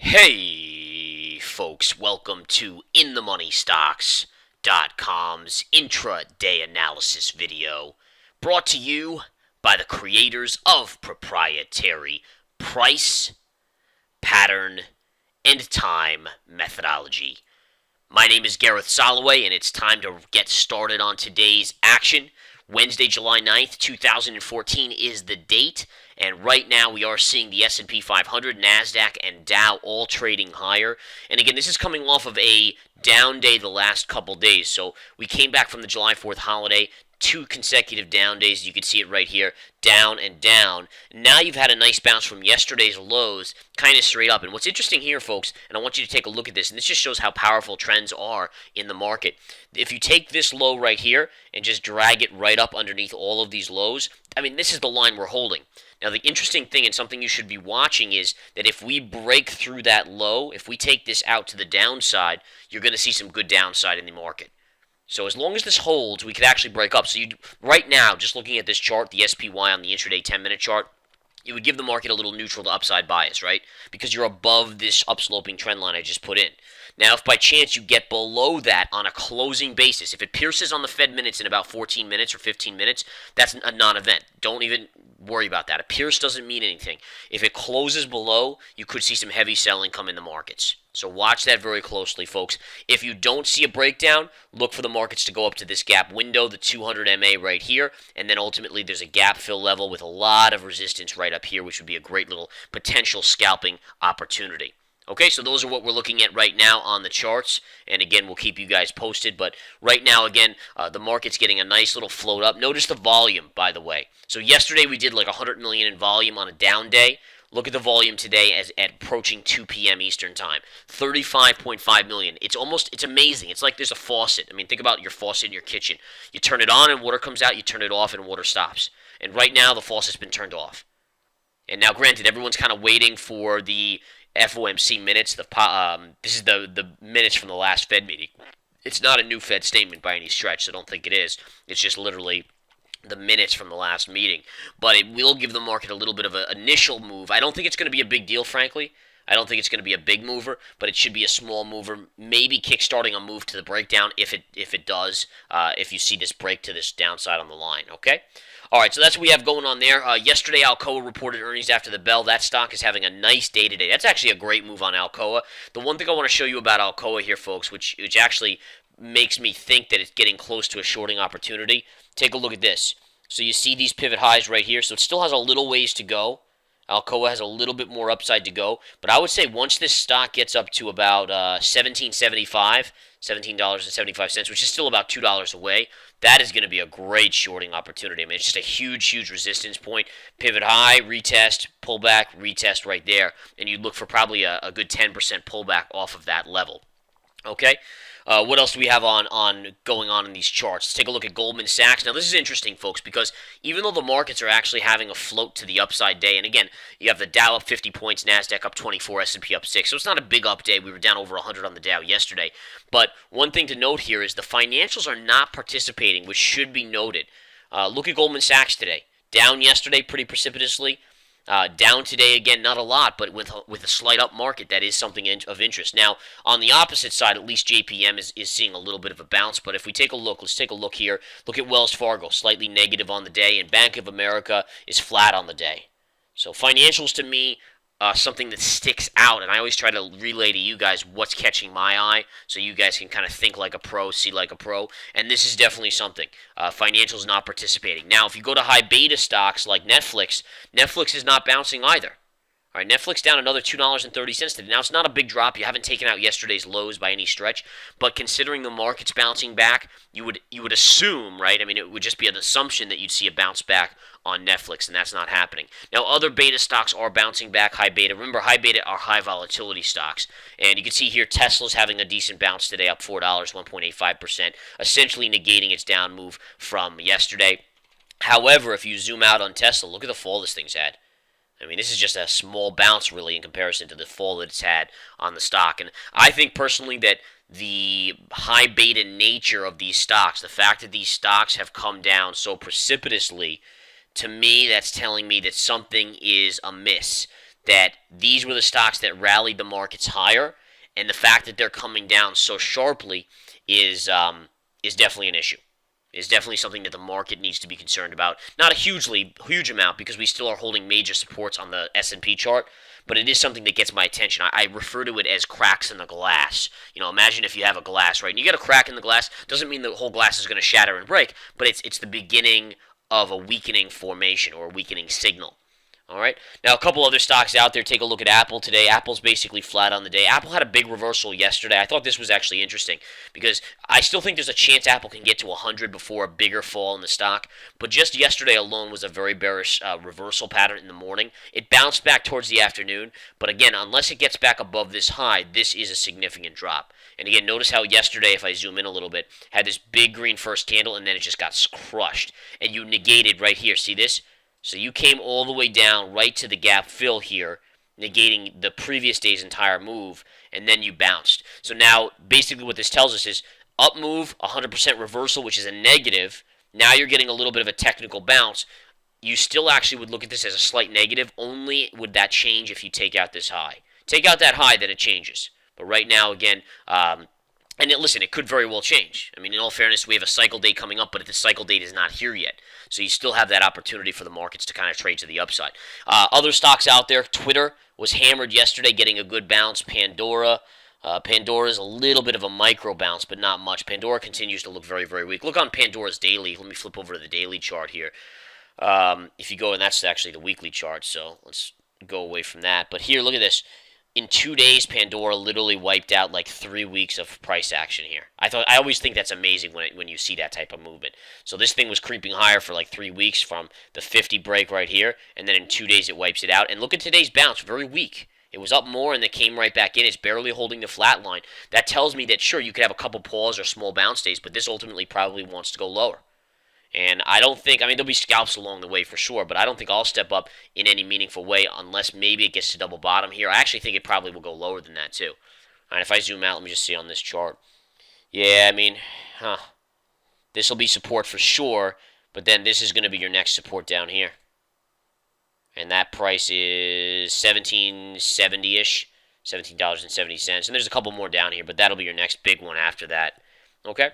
Hey, folks, welcome to InTheMoneyStocks.com's intraday analysis video, brought to you by the creators of proprietary price, pattern, and time methodology. My name is Gareth Soloway, and it's time to get started on today's action. Wednesday, July 9th, 2014 is the date, and right now we are seeing the S&P 500, NASDAQ, and Dow all trading higher. And again, this is coming off of a down day the last couple days. So we came back from the July 4th holiday, 2 consecutive down days. You can see it right here, down and down. Now you've had a nice bounce from yesterday's lows, kind of straight up. And what's interesting here, folks, and I want you to take a look at this, and this just shows how powerful trends are in the market. If you take this low right here and just drag it right up underneath all of these lows, I mean, this is the line we're holding. Now, the interesting thing and something you should be watching is that if we break through that low, if we take this out to the downside, you're going to see some good downside in the market. So as long as this holds, we could actually break up. So right now, just looking at this chart, the SPY on the intraday 10-minute chart, it would give the market a little neutral to upside bias, right? Because you're above this upsloping trend line I just put in. Now, if by chance you get below that on a closing basis, if it pierces on the Fed minutes in about 14 minutes or 15 minutes, that's a non-event. Don't even worry about that. A pierce doesn't mean anything. If it closes below, you could see some heavy selling come in the markets. So watch that very closely, folks. If you don't see a breakdown, look for the markets to go up to this gap window, the 200 MA right here, and then ultimately there's a gap fill level with a lot of resistance right up here, which would be a great little potential scalping opportunity. Okay, so those are what we're looking at right now on the charts, and again, we'll keep you guys posted, but right now, again, the market's getting a nice little float up. Notice the volume, by the way. So yesterday we did like 100 million in volume on a down day. Look at the volume today as at approaching 2 p.m. Eastern Time. 35.5 million. It's amazing. It's like there's a faucet. I mean, think about your faucet in your kitchen. You turn it on and water comes out, you turn it off and water stops. And right now, the faucet's been turned off. And now, granted, everyone's kind of waiting for the FOMC minutes. This is the minutes from the last Fed meeting. It's not a new Fed statement by any stretch, so don't think it is. It's just literally the minutes from the last meeting. But it will give the market a little bit of an initial move. I don't think it's going to be a big deal, frankly. I don't think it's going to be a big mover, but it should be a small mover, maybe kickstarting a move to the breakdown if it does, if you see this break to this downside on the line, okay? All right, so that's what we have going on there. Yesterday, Alcoa reported earnings after the bell. That stock is having a nice day today. That's actually a great move on Alcoa. The one thing I want to show you about Alcoa here, folks, which actually makes me think that it's getting close to a shorting opportunity, take a look at this. So you see these pivot highs right here. So it still has a little ways to go. Alcoa has a little bit more upside to go. But I would say once this stock gets up to about $17.75, $17.75, which is still about $2 away, that is going to be a great shorting opportunity. I mean, it's just a huge, huge resistance point. Pivot high, retest, pullback, retest right there. And you'd look for probably a good 10% pullback off of that level. Okay? What else do we have going on in these charts? Let's take a look at Goldman Sachs. Now, this is interesting, folks, because even though the markets are actually having a float to the upside day, and again, you have the Dow up 50 points, NASDAQ up 24, S&P up 6, so it's not a big up day. We were down over 100 on the Dow yesterday. But one thing to note here is the financials are not participating, which should be noted. Look at Goldman Sachs today. Down yesterday pretty precipitously. Down today, again, not a lot, but with a slight up market, that is something of interest. Now, on the opposite side, at least JPM is seeing a little bit of a bounce, but if we take a look, let's take a look here. Look at Wells Fargo, slightly negative on the day, and Bank of America is flat on the day. So financials, to me, something that sticks out, and I always try to relay to you guys what's catching my eye so you guys can kind of think like a pro, see like a pro, and this is definitely something. Financials not participating. Now, if you go to high beta stocks like Netflix, Netflix is not bouncing either. All right, Netflix down another $2.30 today. Now, it's not a big drop. You haven't taken out yesterday's lows by any stretch, but considering the market's bouncing back, you would assume, right? I mean, it would just be an assumption that you'd see a bounce back on Netflix, and that's not happening. Now, other beta stocks are bouncing back, high beta. Remember, high beta are high volatility stocks, and you can see here Tesla's having a decent bounce today, up $4, 1.85%, essentially negating its down move from yesterday. However, if you zoom out on Tesla, look at the fall this thing's had. I mean, this is just a small bounce, really, in comparison to the fall that it's had on the stock. And I think, personally, that the high beta nature of these stocks, the fact that these stocks have come down so precipitously, to me, that's telling me that something is amiss. that these were the stocks that rallied the markets higher, and the fact that they're coming down so sharply is definitely an issue. Is definitely something that the market needs to be concerned about. Not a huge amount because we still are holding major supports on the S&P chart, but it is something that gets my attention. I refer to it as cracks in the glass. Imagine if you have a glass, right? And you get a crack in the glass, doesn't mean the whole glass is going to shatter and break, but it's the beginning of a weakening formation or a weakening signal. All right. Now, a couple other stocks out there. Take a look at Apple today. Apple's basically flat on the day. Apple had a big reversal yesterday. I thought this was actually interesting because I still think there's a chance Apple can get to 100 before a bigger fall in the stock. But just yesterday alone was a very bearish reversal pattern in the morning. It bounced back towards the afternoon. But again, unless it gets back above this high, this is a significant drop. And again, notice how yesterday, if I zoom in a little bit, had this big green first candle and then it just got crushed. And you negated right here. See this? So you came all the way down right to the gap fill here, negating the previous day's entire move, and then you bounced. So now, basically what this tells us is up move, 100% reversal, which is a negative. Now you're getting a little bit of a technical bounce. You still actually would look at this as a slight negative. Only would that change if you take out this high. Take out that high, then it changes. But right now, again, listen, it could very well change. I mean, in all fairness, we have a cycle date coming up, but the cycle date is not here yet. So you still have that opportunity for the markets to kind of trade to the upside. Other stocks out there, Twitter was hammered yesterday, getting a good bounce. Pandora is a little bit of a micro bounce, but not much. Pandora continues to look very, very weak. Look on Pandora's daily. Let me flip over to the daily chart here. If you go, and that's actually the weekly chart, so let's go away from that. But here, look at this. In 2 days, Pandora literally wiped out like 3 weeks of price action here. I always think that's amazing when you see that type of movement. So this thing was creeping higher for like 3 weeks from the 50 break right here, and then in 2 days it wipes it out. And look at today's bounce, very weak. It was up more and then came right back in. It's barely holding the flat line. That tells me that sure, you could have a couple pause or small bounce days, but this ultimately probably wants to go lower. And I don't think, there'll be scalps along the way for sure, but I don't think I'll step up in any meaningful way unless maybe it gets to double bottom here. I actually think it probably will go lower than that too. All right, if I zoom out, let me just see on this chart. Yeah, this will be support for sure, but then this is going to be your next support down here. And that price is $17.70-ish, $17.70. And there's a couple more down here, but that'll be your next big one after that. Okay?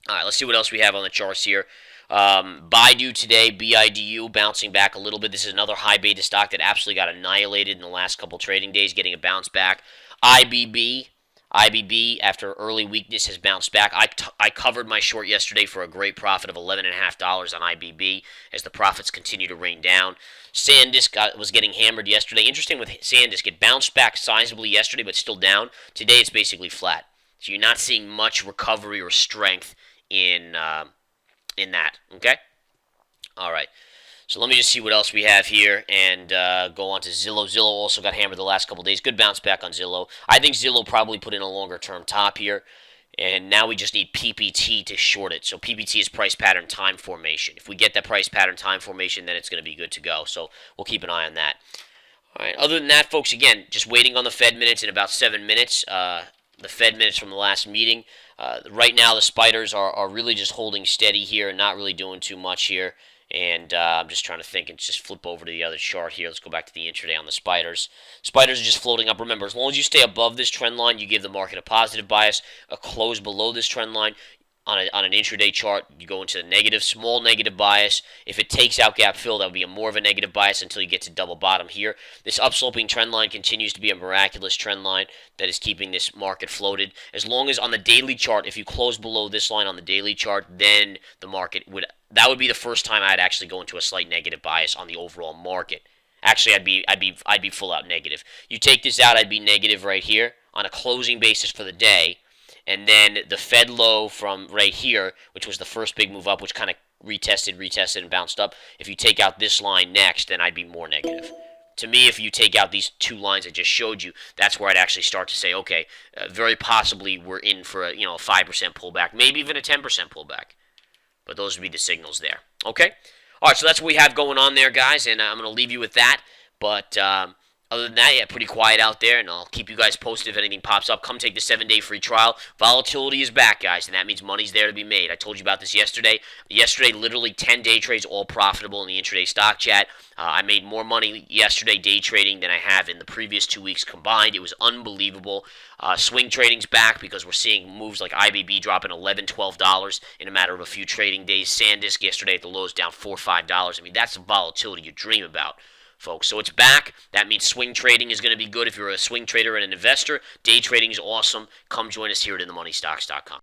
All right, let's see what else we have on the charts here. Baidu today, BIDU, bouncing back a little bit. This is another high beta stock that absolutely got annihilated in the last couple trading days, getting a bounce back. IBB, after early weakness, has bounced back. I covered my short yesterday for a great profit of $11.50 on IBB as the profits continue to rain down. SanDisk was getting hammered yesterday. Interesting with SanDisk, it bounced back sizably yesterday, but still down. Today, it's basically flat. So you're not seeing much recovery or strength in that, okay? All right. So let me just see what else we have here and go on to Zillow. Zillow also got hammered the last couple days. Good bounce back on Zillow. I think Zillow probably put in a longer-term top here, and now we just need PPT to short it. So PPT is price pattern time formation. If we get that price pattern time formation, then it's going to be good to go. So we'll keep an eye on that. All right. Other than that, folks, again, just waiting on the Fed minutes in about 7 minutes. The Fed minutes from the last meeting. Right now, the spiders are really just holding steady here and not really doing too much here. And I'm just trying to think and just flip over to the other chart here. Let's go back to the intraday on the spiders. Spiders are just floating up. Remember, as long as you stay above this trend line, you give the market a positive bias. A close below this trend line, on an intraday chart, you go into the negative, small negative bias. If it takes out gap fill, that would be more of a negative bias until you get to double bottom here. This upsloping trend line continues to be a miraculous trend line that is keeping this market floated. As long as on the daily chart, if you close below this line on the daily chart, then the market that would be the first time I'd actually go into a slight negative bias on the overall market. Actually, I'd be full out negative. You take this out, I'd be negative right here on a closing basis for the day. And then the Fed low from right here, which was the first big move up, which kind of retested, and bounced up. If you take out this line next, then I'd be more negative. To me, if you take out these two lines I just showed you, that's where I'd actually start to say, okay, very possibly we're in for a 5% pullback, maybe even a 10% pullback. But those would be the signals there. Okay? All right, so that's what we have going on there, guys, and I'm going to leave you with that. But Other than that, yeah, pretty quiet out there, and I'll keep you guys posted if anything pops up. Come take the 7-day free trial. Volatility is back, guys, and that means money's there to be made. I told you about this yesterday. Yesterday, literally 10 day trades, all profitable in the intraday stock chat. I made more money yesterday day trading than I have in the previous 2 weeks combined. It was unbelievable. Swing trading's back because we're seeing moves like IBB dropping $11, $12 in a matter of a few trading days. SanDisk yesterday at the lows down $4, $5. I mean, that's the volatility you dream about, folks. So it's back. That means swing trading is going to be good if you're a swing trader and an investor. Day trading is awesome. Come join us here at InTheMoneyStocks.com.